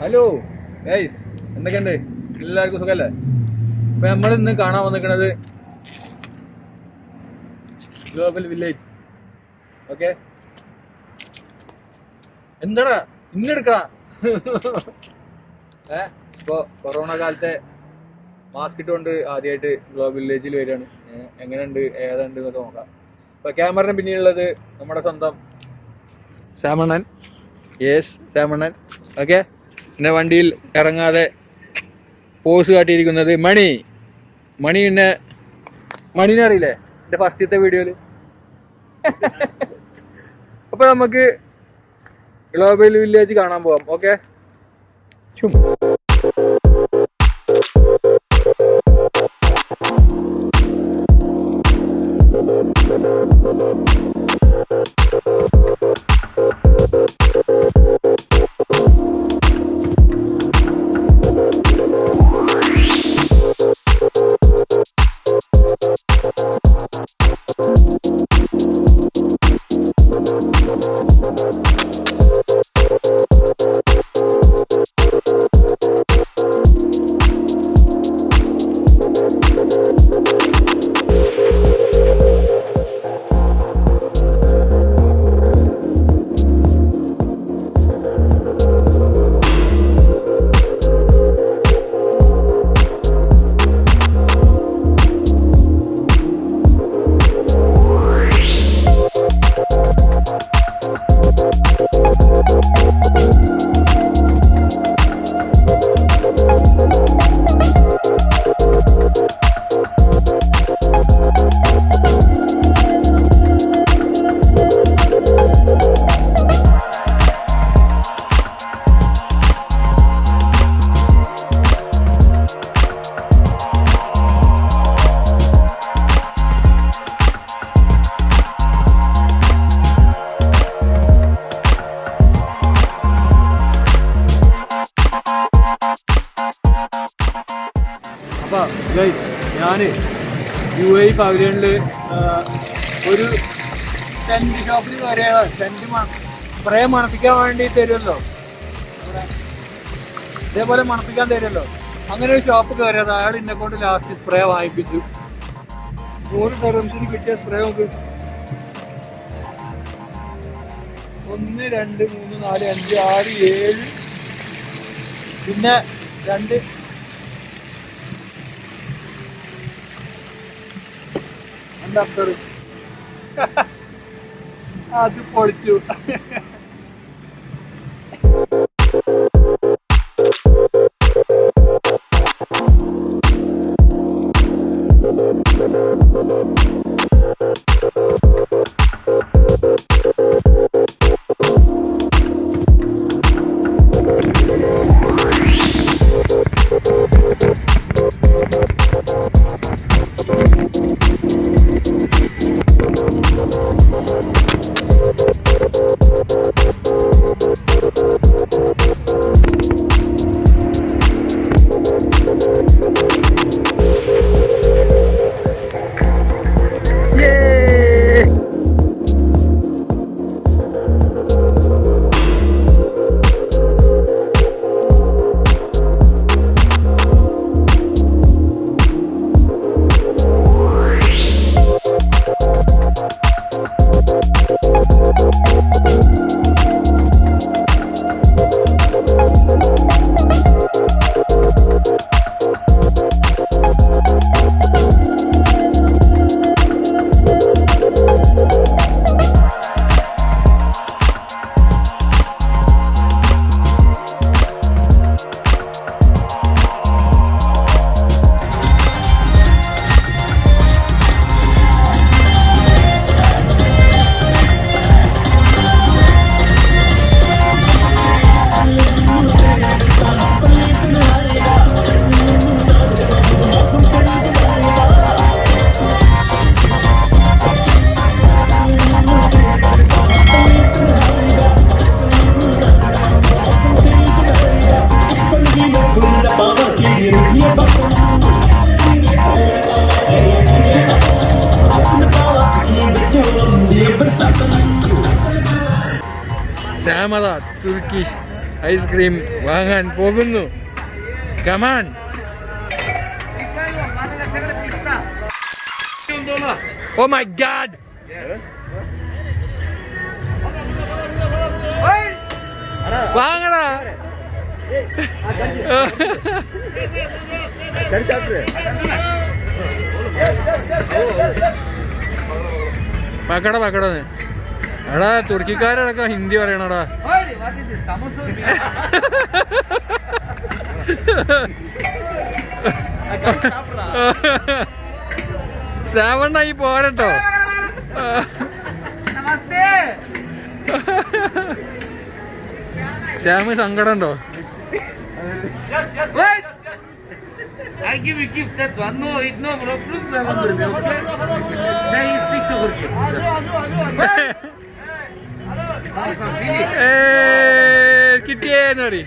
Hello guys, എന്തൊക്കെയുണ്ട്? എല്ലാവർക്കും സുഖമല്ലേ? അപ്പൊ നമ്മൾ ഇന്ന് കാണാൻ വന്നിരിക്കുന്നത് ഗ്ലോബൽ വില്ലേജ്. ഓക്കെ, എന്താടാ ഇന്നെടുക്കടാ. ഇപ്പൊ കൊറോണ കാലത്തെ മാസ്ക് ഇട്ടുകൊണ്ട് ആദ്യമായിട്ട് ഗ്ലോബൽ വില്ലേജിൽ വരികയാണ്. എങ്ങനെയുണ്ട് ഏതുണ്ട് എന്നൊക്കെ നോക്കാം. അപ്പൊ ക്യാമറന് പിന്നിലുള്ളത് നമ്മുടെ സ്വന്തം ശ്യാമണ്ണൻ. യെസ്, ശ്യാമണ്ണൻ. ഓക്കെ, പിന്നെ വണ്ടിയിൽ ഇറങ്ങാതെ പോസ് കാട്ടിയിരിക്കുന്നത് മണി. പിന്നെ മണിനെ അറിയില്ലേ എൻ്റെ ഫസ്റ്റത്തെ വീഡിയോയിൽ? അപ്പൊ നമുക്ക് ഗ്ലോബൽ വില്ലേജ് കാണാൻ പോവാം. ഓക്കെ, അപ്പൊ ഗൈസ്, ഞാന് UAE പവലിയനിൽ ഒരു ടെന്റ് ഷോപ്പിൽ കയറിയ ടെന്റ് സ്പ്രേ മണപ്പിക്കാൻ വേണ്ടി തരുമല്ലോ, ഇതേപോലെ മണപ്പിക്കാൻ തരുമല്ലോ. അങ്ങനെ ഒരു ഷോപ്പ് കയറിയത്. അയാൾ എന്നെ കൊണ്ട് ലാസ്റ്റ് സ്പ്രേ വാങ്ങിപ്പിച്ചു. 100 dirhamsന് കിട്ടിയ സ്പ്രേ നോക്ക്. 1 2 3 4 5 6 7 പിന്നെ 2 അഫ്തർ. അത് പൊളിച്ചു. ശ്യാമത തുർക്കിഷ് ഐസ്ക്രീം വാങ്ങാൻ പോകുന്നു. കമാൻ. Oh my god. വാങ്ങടാ. പക്കട എടാ തുർക്കിക്കാരടക്കം ഹിന്ദി പറയണടാ. ശ്രാവണ്ണ ഈ പോരട്ടോ. ശ്യാമ സങ്കടം ഉണ്ടോ? I give you gift that one. No, it no problem. Okay? Say speak to her. കിട്ടിയേന്നറി.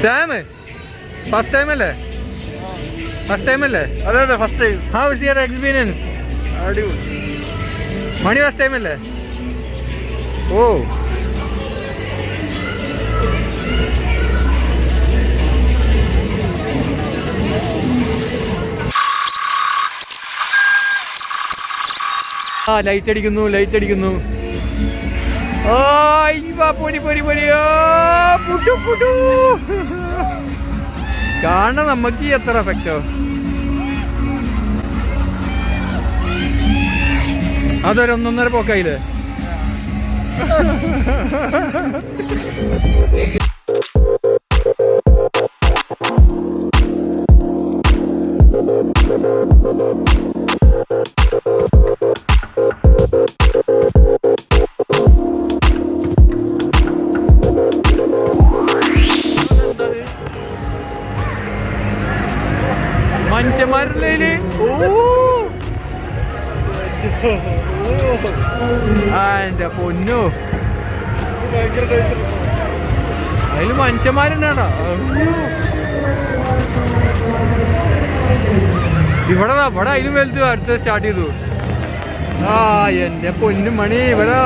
സാമ് ഫസ്റ്റ് ടൈം അല്ലേ? അതെ first time. How is your experience? അടിപൊളി. മണി ഫസ്റ്റ് ടൈം അല്ലേ? ഓ ആ ലൈറ്റ് അടിക്കുന്നു. കാണണം നമുക്ക് എത്ര എഫക്റ്റോ. അതൊരു 1.5 പോക്കായില്ലേ? മനുഷ്യന്മാരില്ലേ? എന്റെ പൊന്നു, അതില് മനുഷ്യന്മാരുണ്ടാ. ഇവിടെ അതിലും വലുത് അടുത്ത് സ്റ്റാർട്ട് ചെയ്തു. ആ എന്റെ പൊന്നു മണി, ഇവിടെ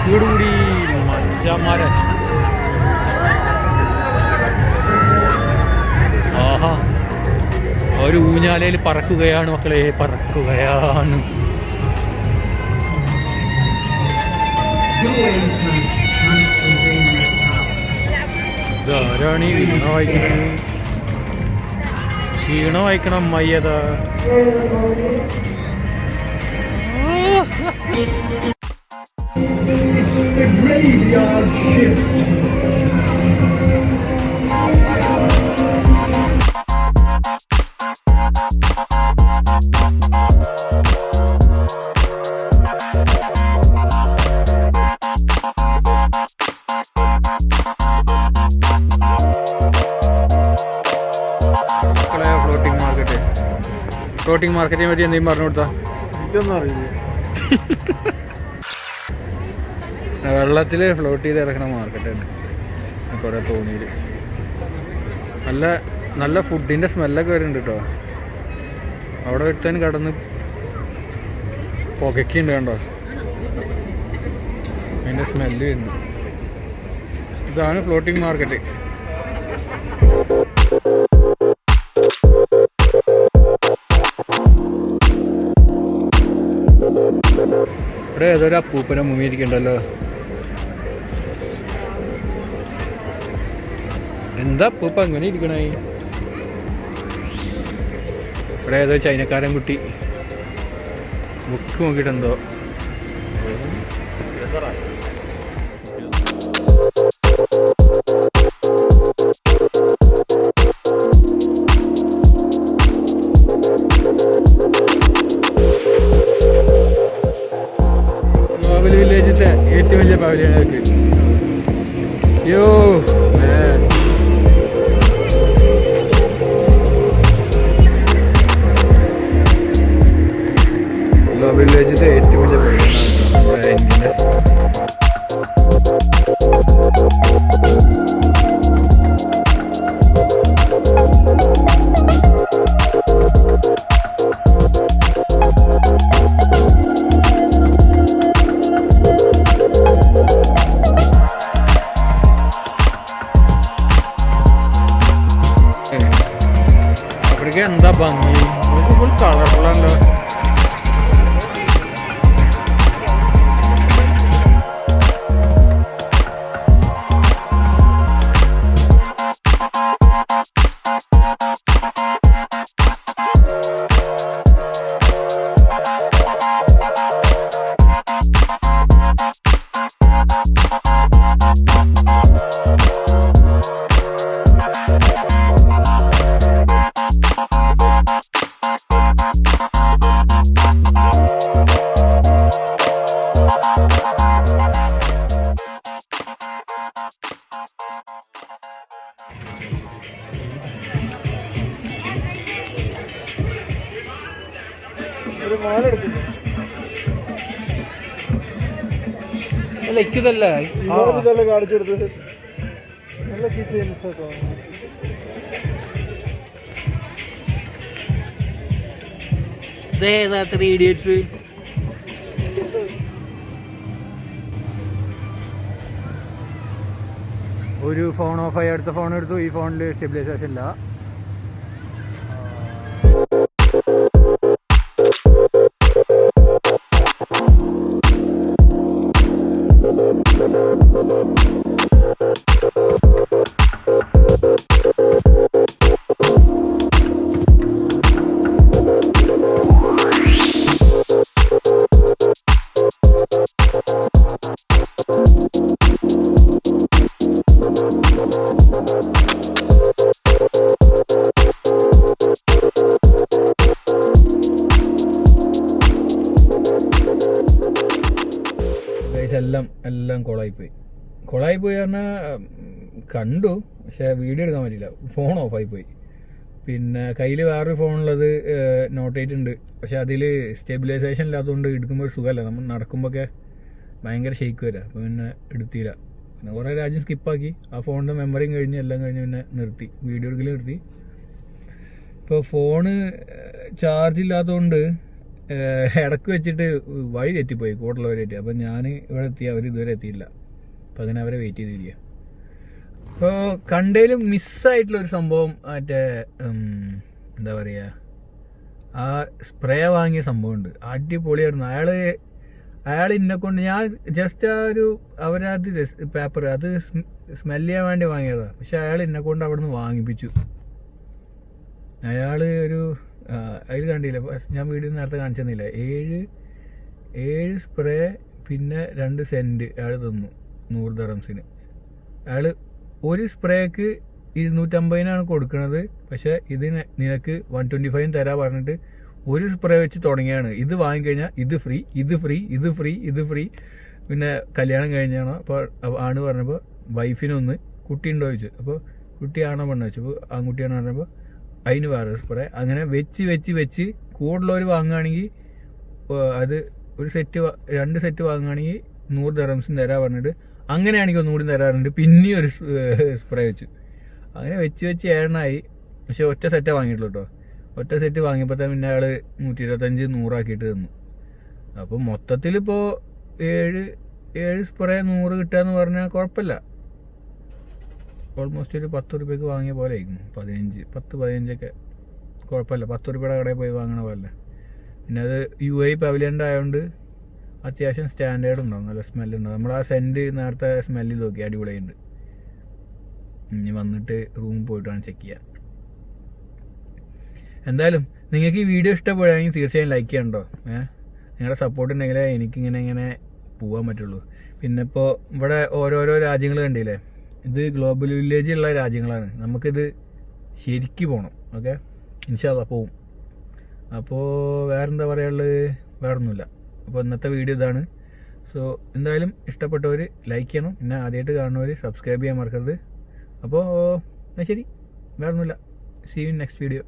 സ്പീഡ് കൂടി മനുഷ്യന്മാരെ. ആഹാ, ഒരു ഊഞ്ഞാലയിൽ പറക്കുകയാണ് മക്കളെ, പറക്കുകയാണ്. ഇതാരാണ് ഈ വീണ വായിക്കണത്? ക്ഷീണ വായിക്കണം അമ്മയ്യതാ. ഫ്ലോട്ടിംഗ് മാർക്കറ്റിനെ പറ്റി എന്തെങ്കിലും പറഞ്ഞു കൊടുത്താ? എനിക്കൊന്നും അറിയില്ല. വെള്ളത്തിൽ ഫ്ലോട്ട് ചെയ്ത് ഇറക്കണ മാർക്കറ്റാണ് കുറേ തോണിയിൽ. നല്ല നല്ല ഫുഡിൻ്റെ സ്മെല്ലൊക്കെ വരുന്നുണ്ട് കേട്ടോ. അവിടെ ഒരുത്തൻ കടന്ന് പുകയ്ക്കുണ്ട് കണ്ടോ, അതിൻ്റെ സ്മെല്ല് വരുന്നു. ഇതാണ് ഫ്ലോട്ടിംഗ് മാർക്കറ്റ്. ഇവിടെ ഏതൊരു അപ്പൂപ്പനെ മുങ്ങിയിരിക്കണ്ടല്ലോ. എന്താ അപ്പൂപ്പ അങ്ങനെ ഇരിക്കണേ? ഇവിടെ ഏതോ ചൈനക്കാരൻ കുട്ടി ബുക്ക് നോക്കിയിട്ടുണ്ടോ? വില്ലേജിന്റെ ഏറ്റവും വലിയ പവലിയനൊക്കെ. യോ വില്ലേജിന്റെ ഏറ്റവും വലിയ പവലിയനാണ് അവിടേക്ക്. എന്താ ഭംഗി, ഫുൾ കളർഫുള്ളാണല്ലോ. ഒരു മാല എടുക്കുന്നു. അല്ല ഇതല്ലേ ഇതല്ലേ കാണിച്ചെടുത്തത്. നല്ല കീച്ച് മിസ്സാക്കോ. ഇതേതാ 3 Idiots? ഒരു ഫോൺ ഓഫായി അടുത്ത ഫോൺ എടുത്തു. ഈ ഫോണിൽ സ്റ്റെബിലൈസേഷൻ ഇല്ല. എല്ലാം കൊളായിപ്പോയി പറഞ്ഞാൽ കണ്ടു, പക്ഷേ വീഡിയോ എടുക്കാൻ പറ്റില്ല. ഫോൺ ഓഫായിപ്പോയി. പിന്നെ കയ്യിൽ വേറൊരു ഫോണുള്ളത് നോട്ട് 8 ഉണ്ട്. പക്ഷെ അതിൽ സ്റ്റെബിലൈസേഷൻ ഇല്ലാത്തതുകൊണ്ട് എടുക്കുമ്പോൾ സുഖമല്ല. നമ്മൾ നടക്കുമ്പോഴൊക്കെ ഭയങ്കര ഷെയ്ക്ക് വരിക. അപ്പോൾ പിന്നെ എടുത്തില്ല. പിന്നെ കുറേ രാജ്യം സ്കിപ്പാക്കി. ആ ഫോണിൻ്റെ മെമ്മറിയും കഴിഞ്ഞ് എല്ലാം കഴിഞ്ഞ് പിന്നെ നിർത്തി, വീഡിയോ എടുക്കൽ നിർത്തി. ഇപ്പോൾ ഫോണ് ചാർജ് ഇല്ലാത്തതുകൊണ്ട് ഇടക്ക് വെച്ചിട്ട് വഴി തെറ്റിപ്പോയി കൂട്ടുള്ളവരായിട്ട്. അപ്പം ഞാൻ ഇവിടെ എത്തി, അവർ ഇതുവരെ എത്തിയില്ല. അപ്പം അങ്ങനെ അവരെ വെയിറ്റ് ചെയ്തിരിക്കുക. അപ്പോൾ കണ്ടതിൽ മിസ്സായിട്ടുള്ളൊരു സംഭവം മറ്റേ എന്താ പറയുക, ആ സ്പ്രേ വാങ്ങിയ സംഭവമുണ്ട്, അടിപൊളിയായിരുന്നു. അയാൾ എന്നെ കൊണ്ട്, ഞാൻ ജസ്റ്റ് ആ ഒരു അവരത് പേപ്പർ അത് സ്മെല് ചെയ്യാൻ വേണ്ടി വാങ്ങിയതാണ്. പക്ഷെ അയാൾ എന്നെ കൊണ്ട് അവിടെ നിന്ന് വാങ്ങിപ്പിച്ചു. അയാൾ ഒരു അതിൽ കണ്ടില്ല, ഞാൻ വീഡിയോ നേരത്തെ കാണിച്ചെന്നില്ല, 7 സ്പ്രേ പിന്നെ 2 സെൻറ്റ് അയാൾ തന്നു 100 ദിർഹംസിന്. അയാൾ ഒരു സ്പ്രേക്ക് 250 കൊടുക്കുന്നത്. പക്ഷെ ഇതിന് നിനക്ക് 125 തരാ പറഞ്ഞിട്ട് ഒരു സ്പ്രേ വെച്ച് തുടങ്ങിയാണ്. ഇത് വാങ്ങിക്കഴിഞ്ഞാൽ ഇത് ഫ്രീ, ഇത് ഫ്രീ, ഇത് ഫ്രീ, ഇത് ഫ്രീ. പിന്നെ കല്യാണം കഴിഞ്ഞാണോ അപ്പോൾ ആണ് പറഞ്ഞപ്പോൾ വൈഫിനൊന്ന്, കുട്ടി ഉണ്ടോ ചോദിച്ചു. അപ്പോൾ കുട്ടിയാണോ പെണ്ണ് വെച്ചു. അപ്പോൾ ആൺകുട്ടിയാണോ പറഞ്ഞപ്പോൾ അതിന് വേറെ സ്പ്രേ. അങ്ങനെ വെച്ച് കൂടുതലവർ വാങ്ങുകയാണെങ്കിൽ അത് ഒരു സെറ്റ് 2 സെറ്റ് വാങ്ങുകയാണെങ്കിൽ 100 ദിർഹംസിന് തരാ പറഞ്ഞിട്ട്, അങ്ങനെയാണെങ്കിൽ ഒന്നുകൂടി തരാറുണ്ട്. പിന്നെയും ഒരു സ്പ്രേ വെച്ചു. അങ്ങനെ വെച്ച് ഏഴനായി. പക്ഷെ ഒറ്റ സെറ്റേ വാങ്ങിയിട്ടുള്ളൂ കേട്ടോ. ഒറ്റ സെറ്റ് വാങ്ങിയപ്പോൾ തന്നെ പിന്നെ അയാൾ 125 100 തന്നു. അപ്പോൾ മൊത്തത്തിലിപ്പോൾ 7 സ്പ്രേ 100 കിട്ടുക എന്ന് പറഞ്ഞാൽ കുഴപ്പമില്ല. ഓൾമോസ്റ്റ് ഒരു 10 രൂപയ്ക്ക് വാങ്ങിയ പോലെ ആയിരിക്കും. 10-15 കുഴപ്പമില്ല. 10 രൂപയുടെ കടയിൽ പോയി വാങ്ങണ പോലെ. പിന്നെ അത് UAE പവലിയൻ്റെ ആയതുകൊണ്ട് അത്യാവശ്യം സ്റ്റാൻഡേർഡ് ഉണ്ടാവും, നല്ല സ്മെല്ലുണ്ടാവും. നമ്മൾ ആ സെൻറ്റ് നേരത്തെ സ്മെല്ലിൽ നോക്കി, അടിപൊളിയുണ്ട്. ഇനി വന്നിട്ട് റൂമിൽ പോയിട്ടാണ് ചെക്ക് ചെയ്യുക. എന്തായാലും നിങ്ങൾക്ക് ഈ വീഡിയോ ഇഷ്ടപ്പെടുകയാണെങ്കിൽ തീർച്ചയായും ലൈക്ക് ചെയ്യണ്ടോ. നിങ്ങളുടെ സപ്പോർട്ട് ഉണ്ടെങ്കിലേ എനിക്കിങ്ങനെ പോകാൻ പറ്റുള്ളൂ. പിന്നെ ഇപ്പോൾ ഇവിടെ ഓരോരോ രാജ്യങ്ങൾ കണ്ടില്ലേ, ഇത് ഗ്ലോബൽ വില്ലേജുള്ള രാജ്യങ്ങളാണ്. നമുക്കിത് ശരിക്ക് പോകണം. ഓക്കെ, ഇൻഷാ അല്ലാഹ് പോവും. അപ്പോൾ വേറെന്താ പറയാനുള്ളത്, വേറൊന്നുമില്ല. അപ്പോൾ ഇന്നത്തെ വീഡിയോ ഇതാണ്. സോ എന്തായാലും ഇഷ്ടപ്പെട്ടവർ ലൈക്ക് ചെയ്യണം. പിന്നെ ആദ്യമായിട്ട് കാണുന്നവർ സബ്സ്ക്രൈബ് ചെയ്യാൻ മറക്കരുത്. അപ്പോൾ എന്നാൽ ശരി, വേറൊന്നുമില്ല. See you in next video.